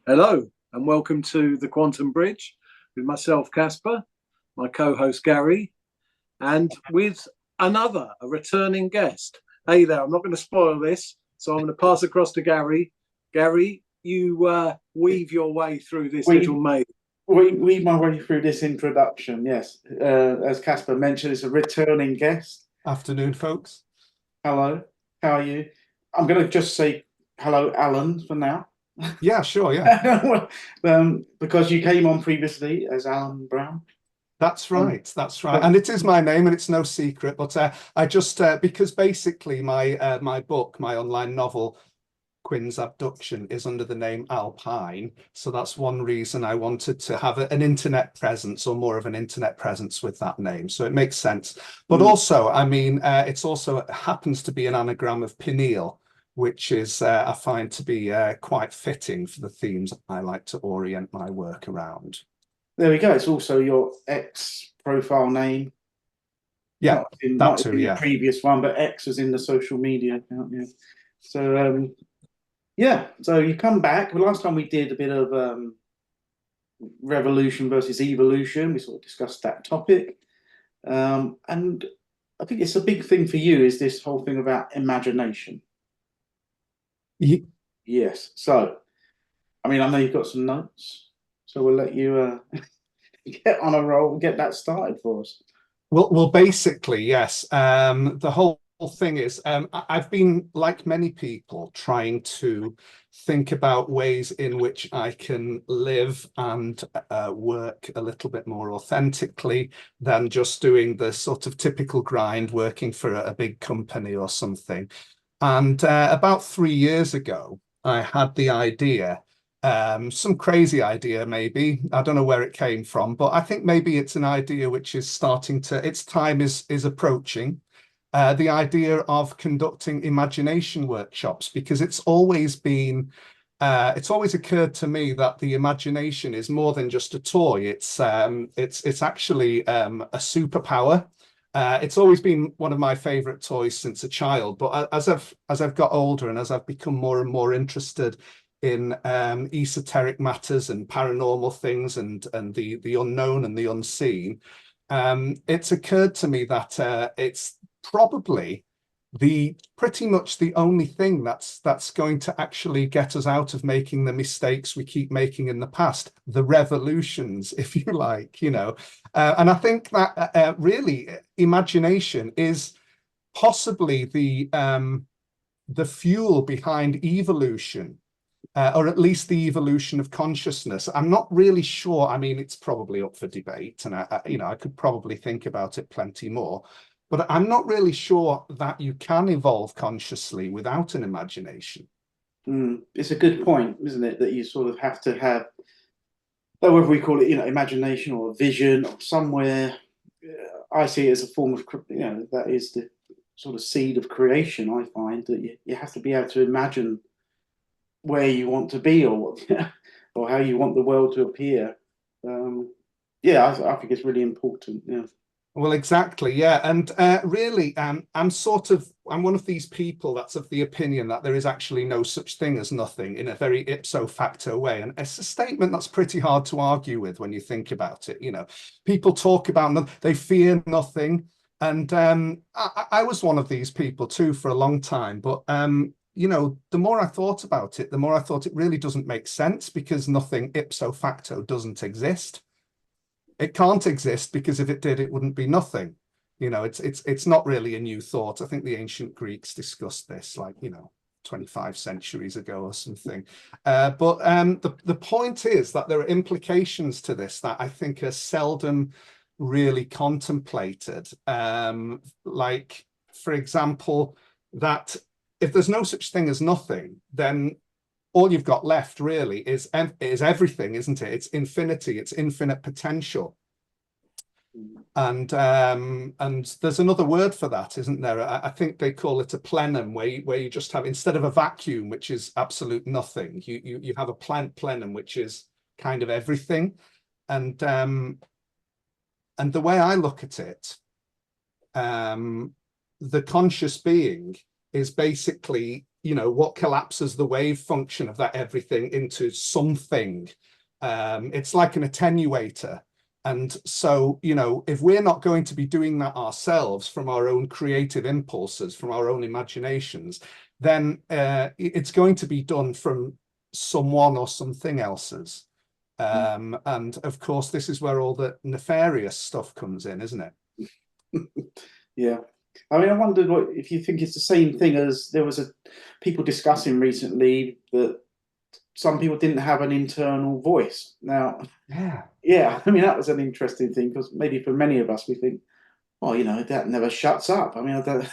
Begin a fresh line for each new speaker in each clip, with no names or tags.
Hello, and welcome to the Quantum Bridge with myself, Casper, my co-host Gary, and with a returning guest. Hey there, I'm not going to spoil this, so I'm going to pass across to Gary. Gary, you weave your way through this little maze.
Weave my way through this introduction, yes. As Casper mentioned, it's a returning guest.
Afternoon, folks.
Hello, how are you? I'm going to just say hello, Alun, for now.
Yeah, sure, yeah.
Because you came on previously as Alan Brown.
That's right. And it is my name, and it's no secret. But I just because basically my book, my online novel, Quinn's Abduction, is under the name Alpine. So that's one reason I wanted to have an internet presence, or more of an internet presence, with that name. So it makes sense. But also, I mean, it happens to be an anagram of pineal, which is I find to be quite fitting for the themes I like to orient my work around.
There we go. It's also your X profile name.
Yeah,
not in the previous one, but X was in the social media account. Yeah. So yeah. So you come back. The last time we did a bit of revolution versus evolution. We sort of discussed that topic, and I think it's a big thing for you. Is this whole thing about imagination? Yes. So, I mean, I know you've got some notes, so we'll let you get on a roll and get that started for us.
Well, basically, yes. The whole thing is, I've been, like many people, trying to think about ways in which I can live and work a little bit more authentically than just doing the sort of typical grind, working for a big company or something. And about 3 years ago, I had the idea, some crazy idea maybe, I don't know where it came from, but I think maybe it's an idea which is starting to, its time is approaching, the idea of conducting imagination workshops, because it's always occurred to me that the imagination is more than just a toy. It's actually a superpower. It's always been one of my favorite toys since a child, but as I've got older and as I've become more and more interested in esoteric matters and paranormal things and the unknown and the unseen, it's occurred to me that it's probably pretty much the only thing that's going to actually get us out of making the mistakes we keep making in the past, the revolutions, if you like, you know. And I think that really imagination is possibly the fuel behind evolution, or at least the evolution of consciousness. I'm not really sure. I mean, it's probably up for debate, and I could probably think about it plenty more. But I'm not really sure that you can evolve consciously without an imagination.
It's a good point, isn't it? That you sort of have to have, whether we call it, imagination or a vision or somewhere. I see it as a form of, that is the sort of seed of creation. I find that you have to be able to imagine where you want to be, or or how you want the world to appear. I think it's really important. Yeah.
Well, exactly, yeah. And really, I'm one of these people that's of the opinion that there is actually no such thing as nothing, in a very ipso facto way. And it's a statement that's pretty hard to argue with when you think about it. You know, people talk about they fear nothing. And I was one of these people too for a long time. But the more I thought about it, the more I thought it really doesn't make sense, because nothing ipso facto doesn't exist. It can't exist, because if it did, it wouldn't be nothing. You know, it's not really a new thought. I think the ancient Greeks discussed this, 25 centuries ago or something. But the point is that there are implications to this that I think are seldom really contemplated. Like, for example, that if there's no such thing as nothing, then all you've got left really is everything, isn't it? It's infinity, it's infinite potential. And there's another word for that, isn't there? I think they call it a plenum, where you just have, instead of a vacuum, which is absolute nothing, you have a plenum, which is kind of everything. And the way I look at it, the conscious being is basically what collapses the wave function of that everything into something. It's like an attenuator. And so, if we're not going to be doing that ourselves from our own creative impulses, from our own imaginations, then it's going to be done from someone or something else's. And of course, this is where all the nefarious stuff comes in, isn't it?
Yeah. I mean, I wondered if you think it's the same thing as there was people discussing recently that some people didn't have an internal voice. Now, yeah, I mean, that was an interesting thing, because maybe for many of us, we think, oh, that never shuts up. I mean, I don't,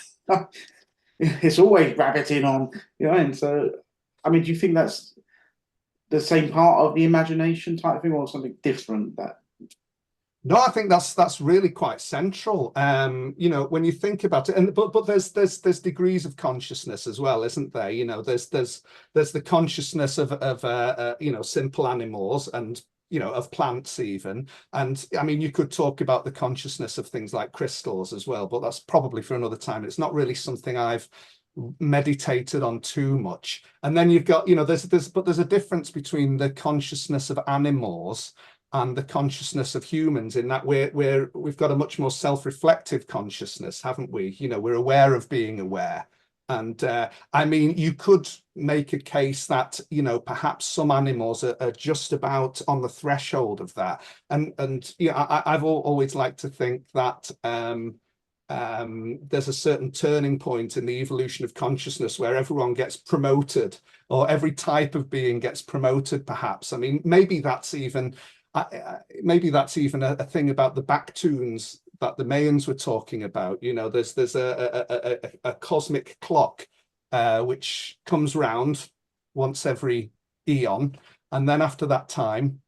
it's always rabbiting on, and so, I mean, do you think that's the same part of the imagination type thing, or something different?
No, I think that's really quite central. When you think about it, but there's degrees of consciousness as well, isn't there? There's the consciousness of simple animals, and of plants even. And I mean, you could talk about the consciousness of things like crystals as well, but that's probably for another time. It's not really something I've meditated on too much. And then you've got, there's a difference between the consciousness of animals and the consciousness of humans, in that we've got a much more self-reflective consciousness, haven't we? We're aware of being aware. And I mean, you could make a case that, perhaps some animals are just about on the threshold of that. And I've always liked to think that there's a certain turning point in the evolution of consciousness where everyone gets promoted, or every type of being gets promoted, perhaps. I mean, maybe that's even a thing about the back tunes that the Mayans were talking about. There's a cosmic clock which comes round once every eon, and then after that time,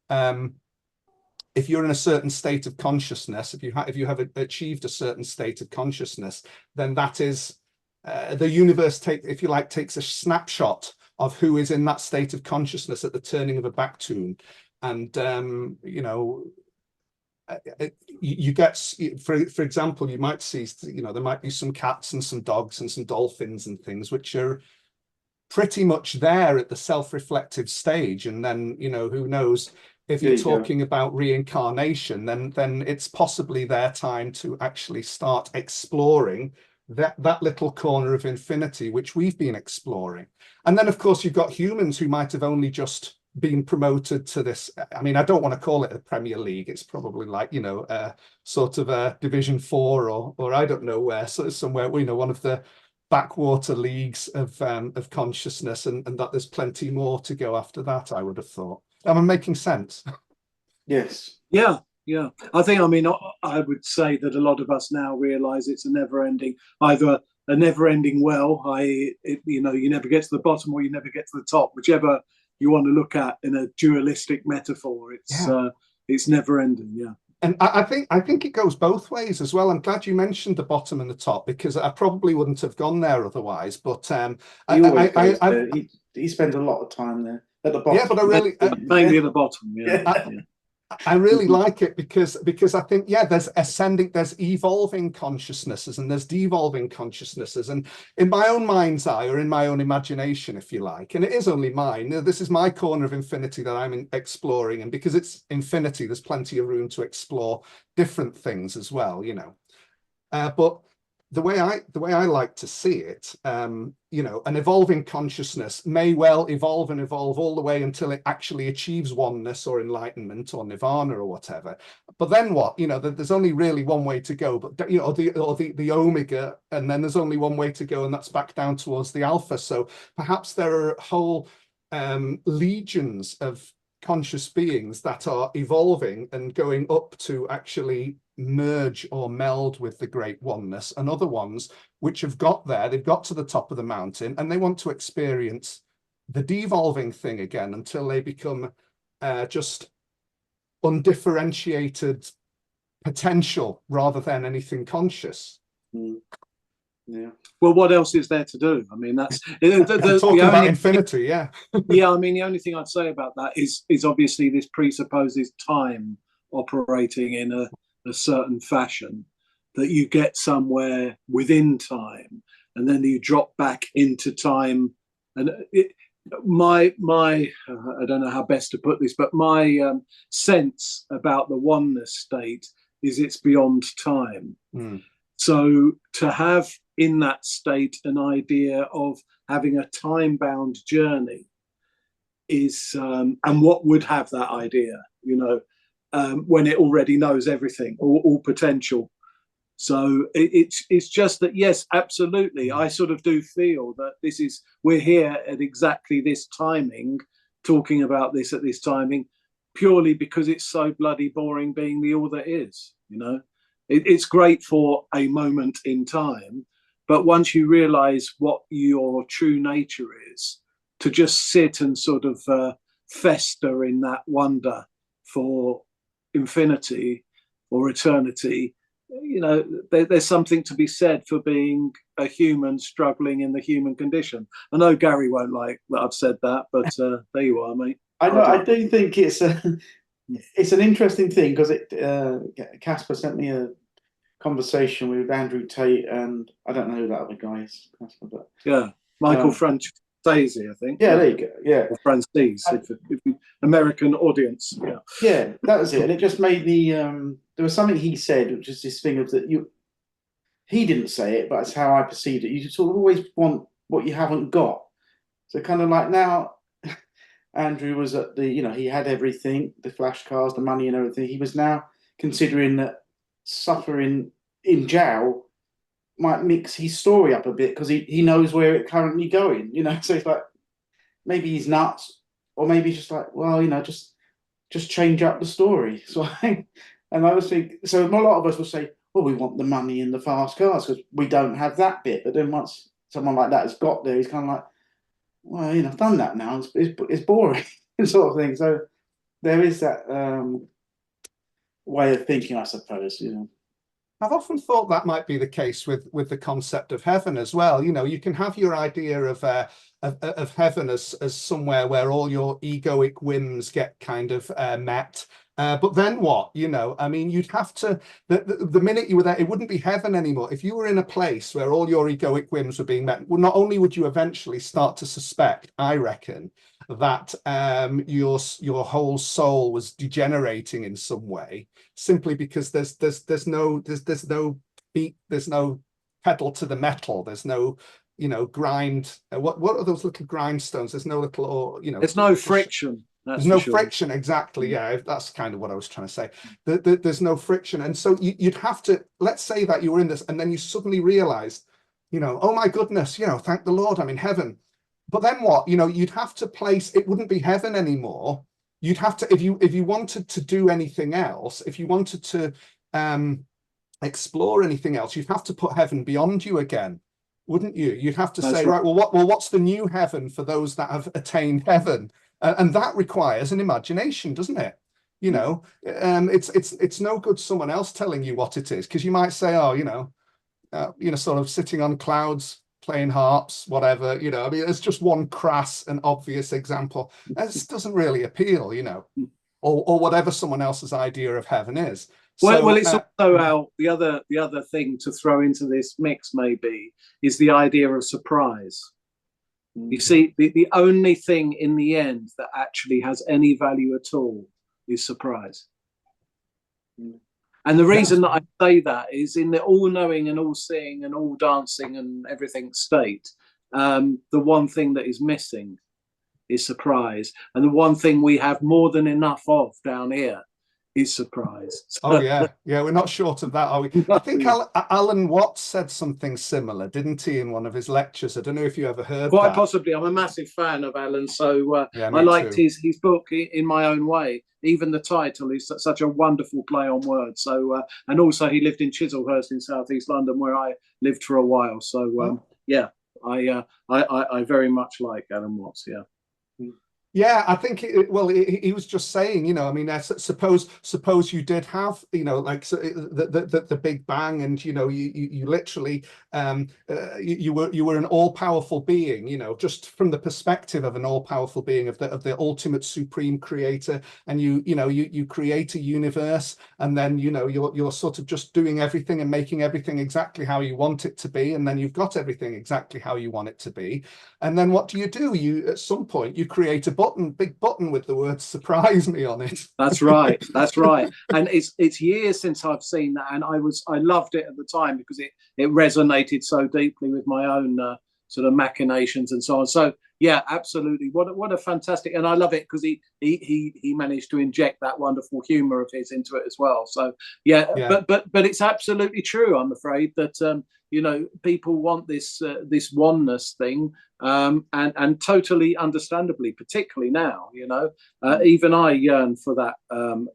if you're in a certain state of consciousness, if you have achieved a certain state of consciousness, then that is the universe takes a snapshot of who is in that state of consciousness at the turning of a back tune. And you get, for example, you might see, there might be some cats and some dogs and some dolphins and things which are pretty much there at the self-reflective stage. And then, who knows, if you're talking about reincarnation, then it's possibly their time to actually start exploring that little corner of infinity which we've been exploring. And then, of course, you've got humans who might have only just been promoted to this. I mean, I don't want to call it a Premier League. It's probably like, sort of a Division 4 or I don't know where, so somewhere, one of the backwater leagues of consciousness, and that there's plenty more to go after that, I would have thought. Am I making sense?
Yes.
Yeah. I think, I would say that a lot of us now realize it's either a never-ending well, i.e., you never get to the bottom, or you never get to the top, whichever you want to look at in a dualistic metaphor. It's never-ending. Yeah.
And I think it goes both ways as well. I'm glad you mentioned the bottom and the top, because I probably wouldn't have gone there otherwise. But
he spends a lot of time there at the bottom.
Yeah, but I really
mainly at the bottom. Yeah.
I really like it because I think, there's evolving consciousnesses and there's devolving consciousnesses. And in my own mind's eye, or in my own imagination, if you like, and it is only mine, this is my corner of infinity that I'm exploring. And because it's infinity, there's plenty of room to explore different things as well, But the way I like to see it, an evolving consciousness may well evolve all the way until it actually achieves oneness or enlightenment or nirvana or whatever. But then what? There's only really one way to go. But the omega, and then there's only one way to go, and that's back down towards the alpha. So perhaps there are whole legions of conscious beings that are evolving and going up to actually merge or meld with the great oneness, and other ones which have got there, they've got to the top of the mountain and they want to experience the devolving thing again until they become just undifferentiated potential rather than anything conscious.
Yeah. Well, what else is there to do? I mean, that's
talking about infinity. Yeah.
Yeah. I mean, the only thing I'd say about that is obviously this presupposes time operating in a certain fashion, that you get somewhere within time and then you drop back into time and my I don't know how best to put this, but my sense about the oneness state is it's beyond time. So to have in that state an idea of having a time-bound journey is, and what would have that idea, when it already knows everything, all potential. So it's just that, yes, absolutely. I sort of do feel that we're here at exactly this timing, talking about this at this timing, purely because it's so bloody boring being the all that is, It's great for a moment in time, but once you realize what your true nature is, to just sit and sort of fester in that wonder for infinity or eternity, there's something to be said for being a human struggling in the human condition. I know Gary won't like that I've said that, but there you are, mate.
I know. I do think it's an interesting thing, because Casper sent me a conversation with Andrew Tate, and I don't know who that other guy is, Casper, but
yeah, Michael Francesi, I think.
Yeah, there you go. Yeah,
or Francis, if American audience.
Yeah, that was it, and it just made me. There was something he said, which is this thing of that you. He didn't say it, but it's how I perceived it. You sort of always want what you haven't got. So kind of like now, Andrew was at the, he had everything, the flash cars, the money and everything. He was now considering that suffering in jail might mix his story up a bit, because he knows where it's currently going, So it's like, maybe he's nuts, or maybe he's just like, well, just change up the story. So and I was thinking, so a lot of us will say, well, we want the money and the fast cars because we don't have that bit. But then once someone like that has got there, he's kind of like, well, I've done that now. It's boring, sort of thing. So there is that way of thinking, I suppose.
I've often thought that might be the case with the concept of heaven as well. You can have your idea of heaven as somewhere where all your egoic whims get kind of met. But then what? I mean, you'd have to, the minute you were there, it wouldn't be heaven anymore. If you were in a place where all your egoic whims were being met, well, not only would you eventually start to suspect, I reckon, that your whole soul was degenerating in some way, simply because there's no beat, there's no pedal to the metal, there's no grind. What are those little grindstones? There's no little, or
there's no friction.
There's no friction, exactly. Yeah, that's kind of what I was trying to say. There's no friction, and so you'd have to. Let's say that you were in this, and then you suddenly realized, oh my goodness, thank the Lord, I'm in heaven. But then what? You'd have to place. It wouldn't be heaven anymore. You'd have to, if you wanted to do anything else, if you wanted to explore anything else, you'd have to put heaven beyond you again, wouldn't you? You'd have to say, right, what's the new heaven for those that have attained heaven? And that requires an imagination, doesn't it? It's no good someone else telling you what it is, because you might say, sort of sitting on clouds, playing harps, whatever. I mean, it's just one crass and obvious example. This doesn't really appeal, or whatever someone else's idea of heaven is.
Well, it's also the other thing to throw into this mix maybe is the idea of surprise. You see, the only thing in the end that actually has any value at all is surprise. And the reason that I say that is, in the all-knowing and all-seeing and all-dancing and everything state, the one thing that is missing is surprise. And the one thing we have more than enough of down here is surprise.
Oh yeah, we're not short of that, are we? I think Alan Watts said something similar, didn't he, in one of his lectures? I don't know if you ever heard
Quite
that.
Possibly. I'm a massive fan of Alan, so I liked his book in my own way. Even the title is such a wonderful play on words. So and also he lived in Chislehurst in southeast London, where I lived for a while. So I very much like Alan Watts.
Yeah, I think well, he was just saying, you know, I mean, suppose you did have, you know, like so the Big Bang, and you know, you literally you were an all-powerful being, you know, just from the perspective of an all-powerful being, of the ultimate supreme creator, and you create a universe, and then you know you're sort of just doing everything and making everything exactly how you want it to be, and then you've got everything exactly how you want it to be. And then what do? You at some point you create a big button with the word "surprise me" on it.
That's right. That's right. And it's years since I've seen that, and I loved it at the time because it resonated so deeply with my own sort of machinations and so on. So yeah, absolutely. What a fantastic, and I love it because he managed to inject that wonderful humor of his into it as well. So yeah,
Yeah.
but it's absolutely true. I'm afraid that you know, people want this oneness thing, and totally understandably, particularly now, you know, even I yearn for that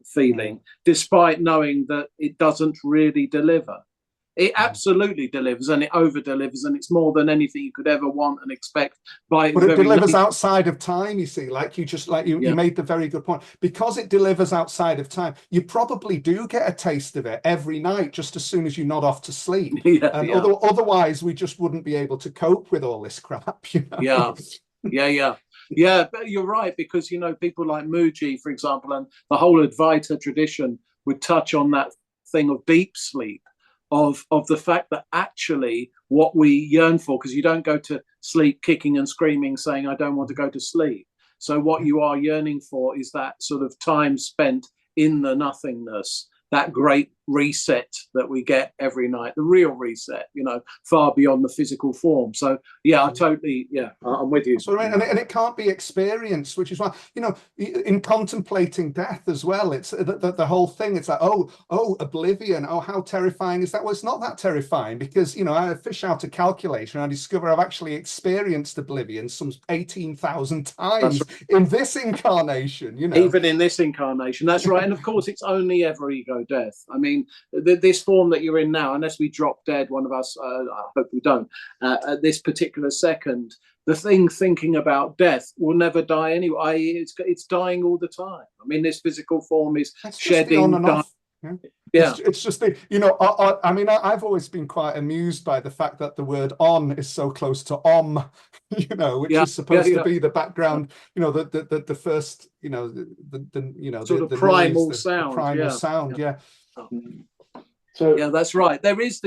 feeling, despite knowing that it doesn't really deliver. It absolutely delivers, and it over delivers, and it's more than anything you could ever want and expect by its
But it
very
delivers
nature.
outside of time, you see, like you made the very good point. Because it delivers outside of time, you probably do get a taste of it every night, just as soon as you nod off to sleep.
Yeah,
And
yeah.
otherwise, we just wouldn't be able to cope with all this crap, you know?
Yeah, but you're right, because you know, people like Muji, for example, and the whole Advaita tradition would touch on that thing of deep sleep, of the fact that actually what we yearn for, because you don't go to sleep kicking and screaming saying I don't want to go to sleep. So what you are yearning for is that sort of time spent in the nothingness, that great reset that we get every night, the real reset, you know, far beyond the physical form. So yeah, I totally, yeah, I'm with you.
So, and it can't be experienced, which is why, you know, in contemplating death as well, it's the whole thing. It's like, oh, oblivion. Oh, how terrifying is that? Well, it's not that terrifying, because, you know, I fish out a calculation and I discover I've actually experienced oblivion some 18,000 times in this incarnation, you know.
Even in this incarnation, that's right. And of course, it's only ever ego death. I mean, this form that you're in now, unless we drop dead, one of us, I hope we don't, at this particular second, the thing thinking about death will never die anyway. It's dying all the time. I mean, this physical form is shedding, dying.
Yeah. It's just the, you know, I mean, I've always been quite amused by the fact that the word "on" is so close to "om," you know, which is supposed to be the background, you know, the first, you know, the you know,
sort of
the
primal
noise,
sound,
the primal sound, yeah.
So yeah, that's right. There is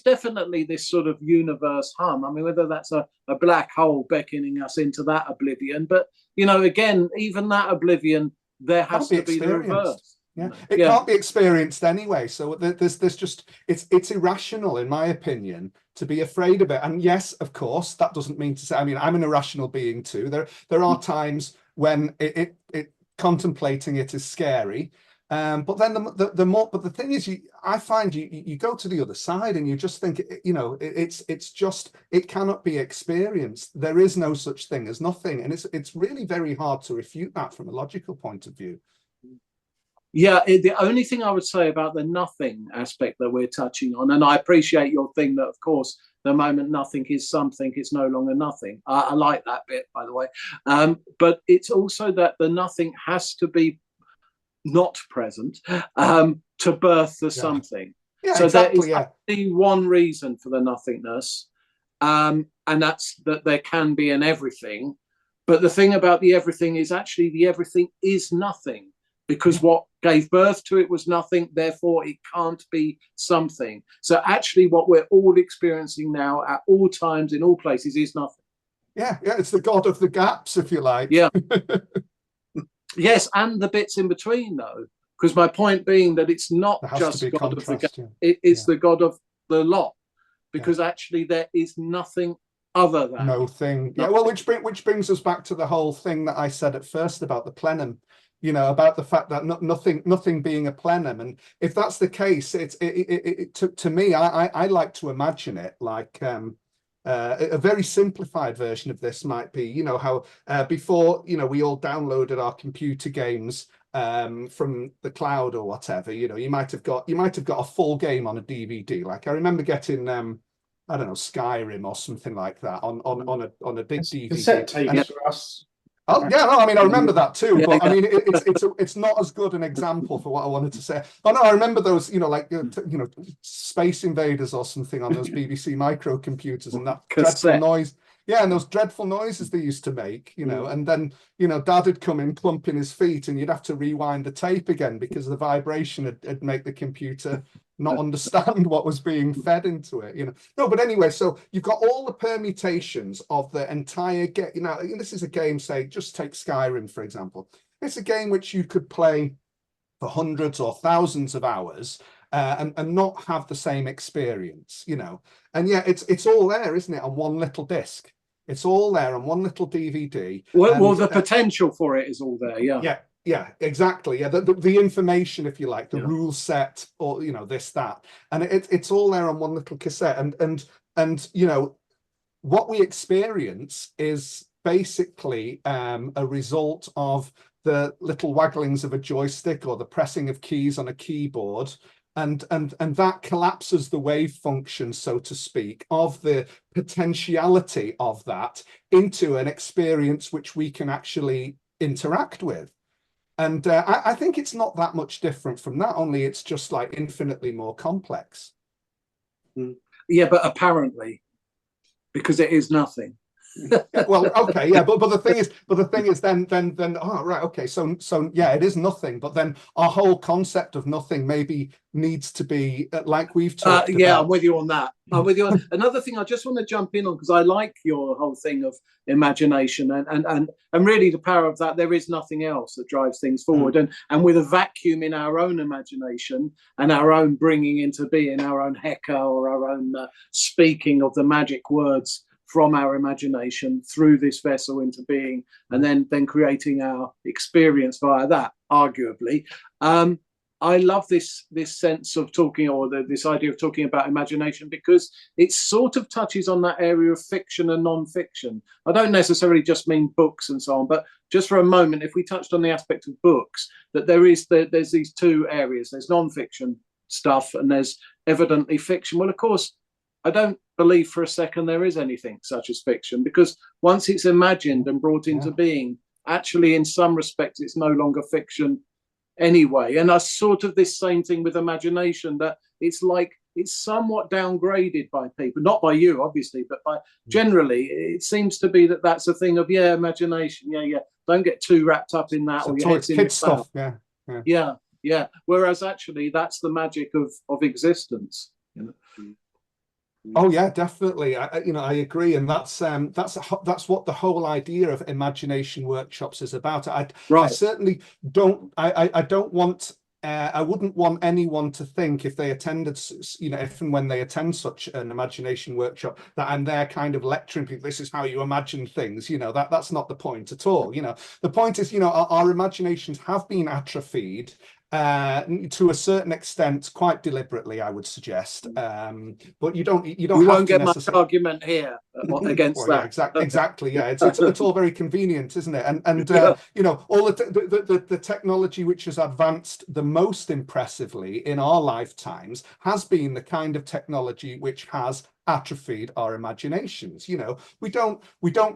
definitely this sort of universe hum. I mean, whether that's a black hole beckoning us into that oblivion, but you know, again, even that oblivion, there has to be the reverse.
Yeah, it can't be experienced anyway. So there's just it's irrational, in my opinion, to be afraid of it. And yes, of course, that doesn't mean to say, I mean, I'm an irrational being too. There are times when it contemplating it is scary. But then the more, but the thing is, I find you go to the other side and you just think, you know, it's just, it cannot be experienced. There is no such thing as nothing, and it's really very hard to refute that from a logical point of view.
Yeah, the only thing I would say about the nothing aspect that we're touching on, and I appreciate your thing that, of course, the moment nothing is something, it's no longer nothing. I like that bit, by the way. But it's also that the nothing has to be not present to birth the something.
Yeah,
so
exactly,
there is only one reason for the nothingness, and that's that there can be an everything. But the thing about the everything is actually the everything is nothing, because what gave birth to it was nothing, therefore it can't be something. So actually what we're all experiencing now at all times in all places is nothing.
Yeah, it's the God of the gaps, if you like.
Yeah. Yes, and the bits in between, though, because my point being that it's not just God of the gaps, it's the God of the lot, because actually there is nothing other than
no thing. Yeah, well, which brings us back to the whole thing that I said at first about the plenum, you know, about the fact that nothing being a plenum. And if that's the case, to me, I like to imagine it like a very simplified version of this might be, you know, how before, you know, we all downloaded our computer games from the cloud or whatever. You know, you might have got a full game on a DVD. Like I remember getting I don't know, Skyrim or something like that on a big DVD.
Cassette tapes for us.
Oh yeah, no, I mean I remember that too,
Yeah,
but I
yeah.
mean it's not as good an example for what I wanted to say. Oh no, I remember those, like Space Invaders or something on those BBC microcomputers and that dreadful
Cassette.
noise. Yeah, and those dreadful noises they used to make, and then Dad would come in clumping his feet, and you'd have to rewind the tape again because the vibration would make the computer not understand what was being fed into it, No, but anyway, so you've got all the permutations of the entire game. This is a game, say, just take Skyrim, for example. It's a game which you could play for hundreds or thousands of hours and not have the same experience, And yeah, it's all there, isn't it, on one little disc? It's all there on one little DVD.
Well, the potential for it is all there, yeah.
Yeah, exactly. Yeah, the information, if you like, the
Yeah.
rule set, or this, that, and it's all there on one little cassette. And what we experience is basically a result of the little wagglings of a joystick or the pressing of keys on a keyboard. And that collapses the wave function, so to speak, of the potentiality of that into an experience which we can actually interact with. And I think it's not that much different from that, only it's just like infinitely more complex.
Yeah, but apparently, because it is nothing.
Yeah, well, okay, yeah, but the thing is, then, oh, right, okay, so yeah, it is nothing, but then our whole concept of nothing maybe needs to be like we've talked about.
Yeah, I'm with you on that. I'm with you on another thing. I just want to jump in on, because I like your whole thing of imagination and really the power of that. There is nothing else that drives things forward, and with a vacuum in our own imagination and our own bringing into being our own heka or our own speaking of the magic words from our imagination through this vessel into being, and then creating our experience via that, arguably. I love this sense of talking, or this idea of talking about imagination, because it sort of touches on that area of fiction and non-fiction. I don't necessarily just mean books and so on, but just for a moment, if we touched on the aspect of books, that there's these two areas. There's non-fiction stuff and there's evidently fiction. Well, of course, I don't believe for a second there is anything such as fiction, because once it's imagined and brought into being, actually in some respects it's no longer fiction anyway. And that's sort of this same thing with imagination, that it's like it's somewhat downgraded by people, not by you obviously, but by generally it seems to be that that's a thing of imagination, don't get too wrapped up in that, or your head's in
kid stuff.
Yeah, whereas actually that's the magic of existence.
Oh yeah, definitely. I agree, and that's what the whole idea of imagination workshops is about. I certainly don't. I don't want. I wouldn't want anyone to think, if they attended, if and when they attend such an imagination workshop, that I'm there kind of lecturing people. This is how you imagine things. That's not the point at all. The point is, our imaginations have been atrophied. To a certain extent, quite deliberately, I would suggest. But you don't. We
won't get much argument here against that.
Yeah, exactly. Yeah, it's all very convenient, isn't it? And all the technology which has advanced the most impressively in our lifetimes has been the kind of technology which has atrophied our imaginations. We don't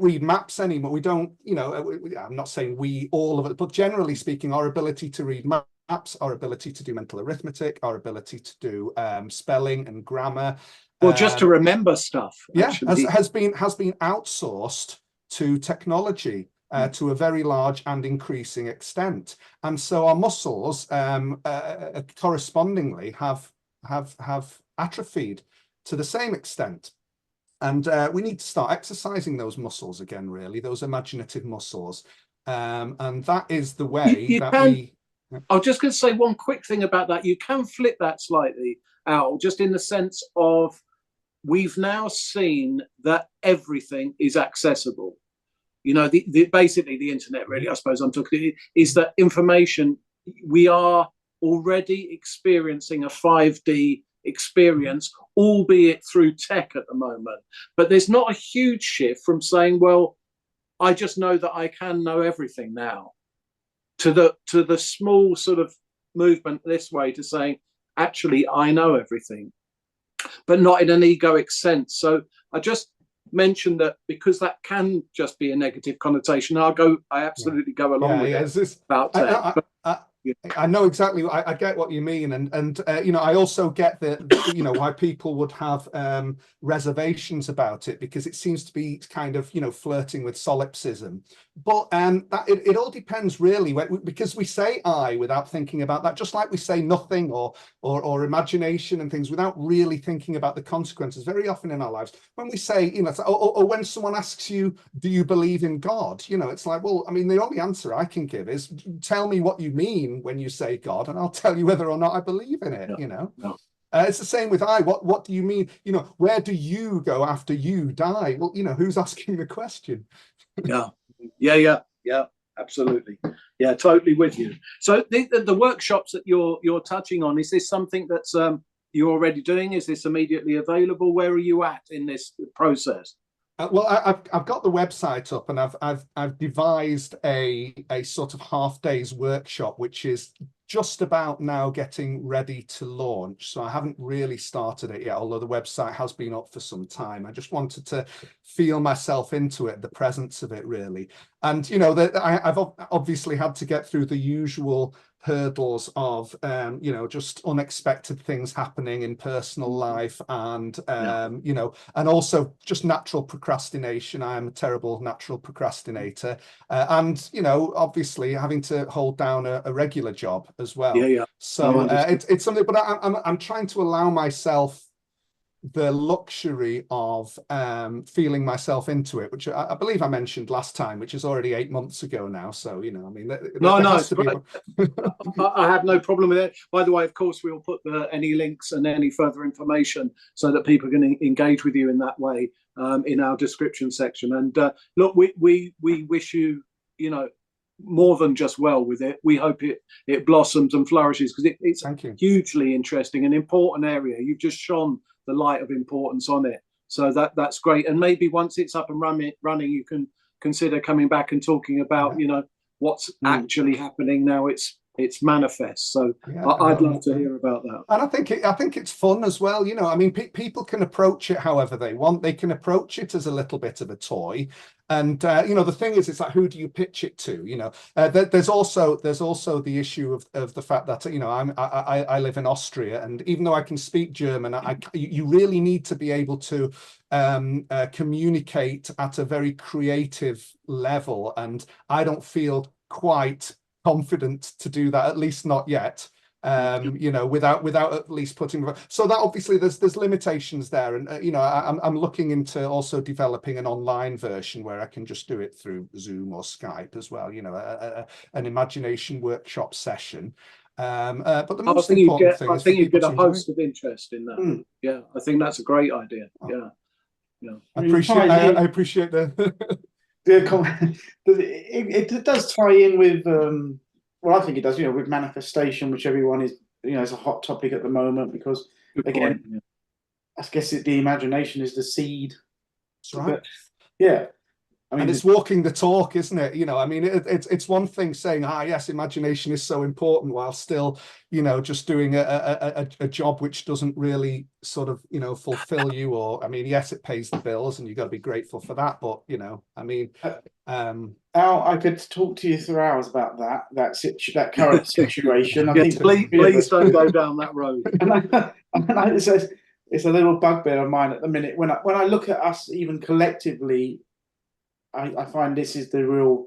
read maps anymore. We don't. I'm not saying all of it, but generally speaking, our ability to read maps, our ability to do mental arithmetic, our ability to do spelling and grammar,
just to remember stuff,
has been outsourced to technology to a very large and increasing extent, and so our muscles correspondingly have atrophied to the same extent. And we need to start exercising those muscles again, really, those imaginative muscles, and that is the way
I was just going to say one quick thing about that. You can flip that slightly, Al, just in the sense of we've now seen that everything is accessible. Basically the internet, really, I suppose I'm talking, is that information. We are already experiencing a 5D experience, albeit through tech at the moment. But there's not a huge shift from saying, well, I just know that I can know everything now, to the small sort of movement this way to saying, actually, I know everything, but not in an egoic sense. So mention that because that can just be a negative connotation. I absolutely go along with it about tech.
I know exactly. I get what you mean, and you know, I also get that you know why people would have reservations about it, because it seems to be kind of, you know, flirting with solipsism. But it all depends really, because we say I without thinking about that, just like we say nothing or imagination and things without really thinking about the consequences. Very often in our lives, when we say, you know, or when someone asks you, "Do you believe in God?" You know, it's like, well, I mean, the only answer I can give is, tell me what you mean when you say God, and I'll tell you whether or not I believe in it. You know, it's the same with I. What do you mean? You know, where do you go after you die? Well, you know, who's asking the question?
Yeah, absolutely. Yeah, totally with you. So the workshops that you're touching on, is this something that's you're already doing? Is this immediately available? Where are you at in this process?
Well, I've got the website up, and I've devised a sort of half day's workshop, which is just about now getting ready to launch. So I haven't really started it yet, although the website has been up for some time. I just wanted to feel myself into it, the presence of it really. And you know, that I've obviously had to get through the usual hurdles of you know, just unexpected things happening in personal life, and you know, and also just natural procrastination. I am a terrible natural procrastinator, and you know, obviously having to hold down a regular job as well. So it's something, but I'm trying to allow myself the luxury of feeling myself into it, which I believe I mentioned last time, which is already 8 months ago now. So, you know, I mean,
I have no problem with it. By the way, of course, we'll put any links and any further information so that people can engage with you in that way in our description section. And look, we wish you, you know, more than just well with it. We hope it blossoms and flourishes, because it's hugely interesting and important area. You've just shone the light of importance on it, so that's great. And maybe once it's up and running, you can consider coming back and talking about you know, what's actually happening now it's manifest. So I'd love to hear about that.
And I think it's fun as well. You know, I mean, people can approach it however they want. They can approach it as a little bit of a toy. And you know, the thing is, it's like, who do you pitch it to? You know, there's also the issue of the fact that, you know, I live in Austria, and even though I can speak German, you really need to be able to communicate at a very creative level, and I don't feel quite confident to do that, at least not yet. You know, without at least putting, so that obviously there's limitations there, and you know, I'm looking into also developing an online version where I can just do it through Zoom or Skype as well. You know, an imagination workshop session. But the most important thing is, I think you get a host
of interest in that. Yeah, I think that's a great idea.
I appreciate the
it does tie in with well, I think it does, you know, with manifestation, which everyone is, you know, is a hot topic at the moment, because again, I guess the imagination is the seed.
That's right.
Yeah. I mean,
and it's walking the talk, isn't it? You know, I mean, it's one thing saying, yes, imagination is so important, while still, you know, just doing a job which doesn't really sort of, you know, fulfill you. Or, I mean, yes, it pays the bills and you've got to be grateful for that. But, you know, I mean,
Al, I could talk to you for hours about that current situation. I think
please don't go down that road.
It's a little bugbear of mine at the minute. When I look at us, even collectively, I find this is the real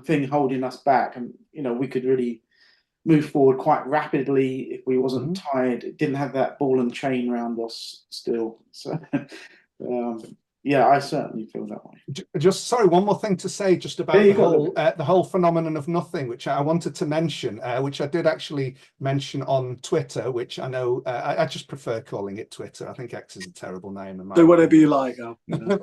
thing holding us back, and you know, we could really move forward quite rapidly if we wasn't tired. It didn't have that ball and chain around us still. So, yeah, I certainly feel that way.
Just sorry, one more thing to say, just about the whole phenomenon of nothing, which I wanted to mention, which I did actually mention on Twitter, which I know I just prefer calling it Twitter. I think X is a terrible name.
Do whatever you like. You
know.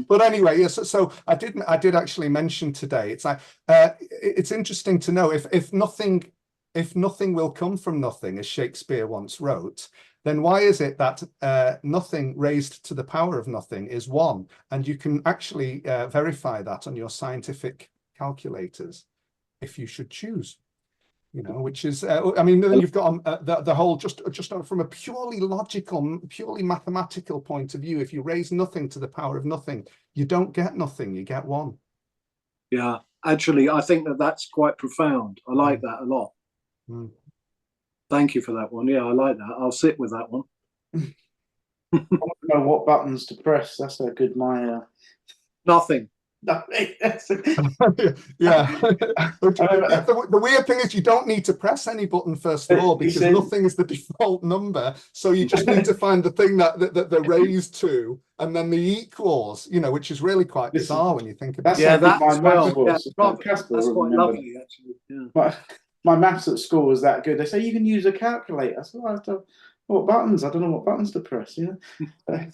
But anyway, yes. So I did actually mention today. It's like it's interesting to know if nothing will come from nothing, as Shakespeare once wrote, then why is it that nothing raised to the power of nothing is 1? And you can actually verify that on your scientific calculators, if you should choose. You know, which is, I mean, then you've got the whole just from a purely logical, purely mathematical point of view. If you raise nothing to the power of nothing, you don't get nothing. You get one.
Yeah, actually, I think that's quite profound. I like that a lot.
Mm.
Thank you for that one. Yeah, I like that. I'll sit with that one.
I want to know what buttons to press. That's a good
Nothing.
nothing.
Yeah. The weird thing is you don't need to press any button first of all, because nothing is the default number. So you just need to find the thing that they're raised to, and then the equals, you know, which is really quite bizarre when you think about it.
Yeah, that
my
as well.
maths was.
Yeah, that's quite lovely, actually. Yeah.
My maths at school was that good. They say you can use a calculator. So I have to, what buttons? I don't know what buttons to press. You know.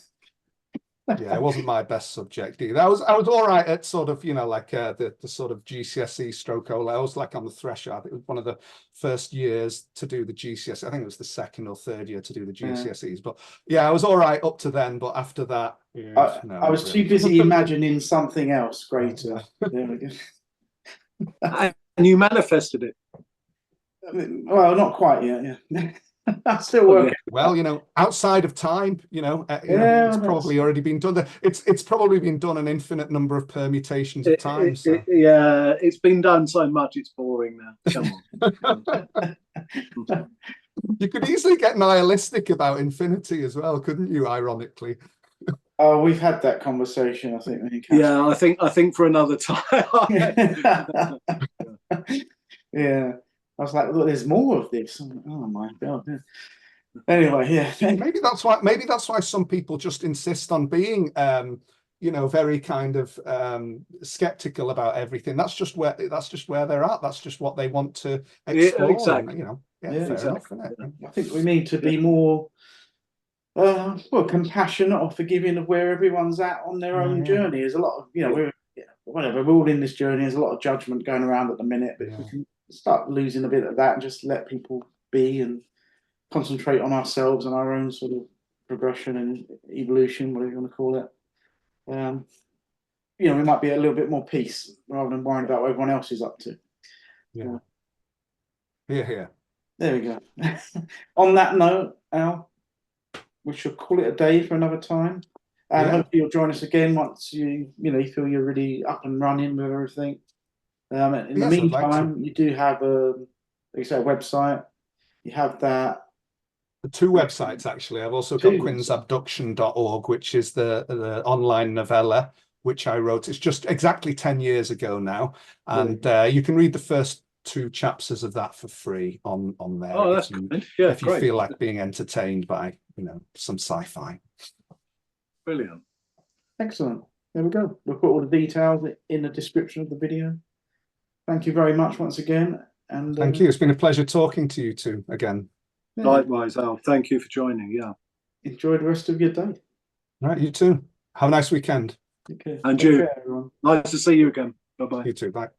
Yeah, it wasn't my best subject either. I was all right at sort of, you know, like the sort of GCSE stroke O level. I was like on the threshold. It was one of the first years to do the GCSE. I think it was the second or third year to do the GCSEs. But yeah, I was all right up to then. But after that, yeah,
I was too busy imagining something else greater. There we go.
And you manifested it.
I mean, well, not quite yet. Yeah. I'm still working.
Well, you know, outside of time, you know, it's probably already been done. It's probably been done an infinite number of permutations of times. So.
Yeah, it's been done so much, it's boring now. Come on.
You could easily get nihilistic about infinity as well, couldn't you? Ironically.
Oh, we've had that conversation, I think.
Yeah, I think for another time.
Yeah. I was like, look, there's more of this. Like, oh my God. Yeah. Anyway, yeah.
Maybe that's why some people just insist on being you know, very kind of skeptical about everything. That's just where they're at. That's just what they want to explore.
Yeah, exactly.
And, you know,
Yeah,
fair
exactly.
enough, isn't it?
I think we need to be more compassionate or forgiving of where everyone's at on their own journey. There's a lot of, you know, we're all in this journey. There's a lot of judgment going around at the minute, but if we can start losing a bit of that and just let people be and concentrate on ourselves and our own sort of progression and evolution, whatever you want to call it. You know, we might be a little bit more peace rather than worrying about what everyone else is up to.
Yeah. Yeah.
There we go. On that note, Al, we should call it a day for another time. And hopefully you'll join us again once you feel you're really up and running with everything. In the meantime, you do have like you say, a website. You have that.
The two websites, actually. I've also got quinsabduction.org, which is the online novella which I wrote. It's just exactly 10 years ago now. And you can read the first 2 chapters of that for free on there.
Oh, that's good. Yeah,
if you feel like being entertained by, you know, some sci-fi.
Brilliant.
Excellent. There we go. We'll put all the details in the description of the video. Thank you very much once again. And
thank you. It's been a pleasure talking to you two again.
Yeah. Likewise, Al. Thank you for joining. Yeah.
Enjoy the rest of your day.
All right, you too. Have a nice weekend.
Okay.
And you. Nice to see you again. Bye-bye.
You too. Bye.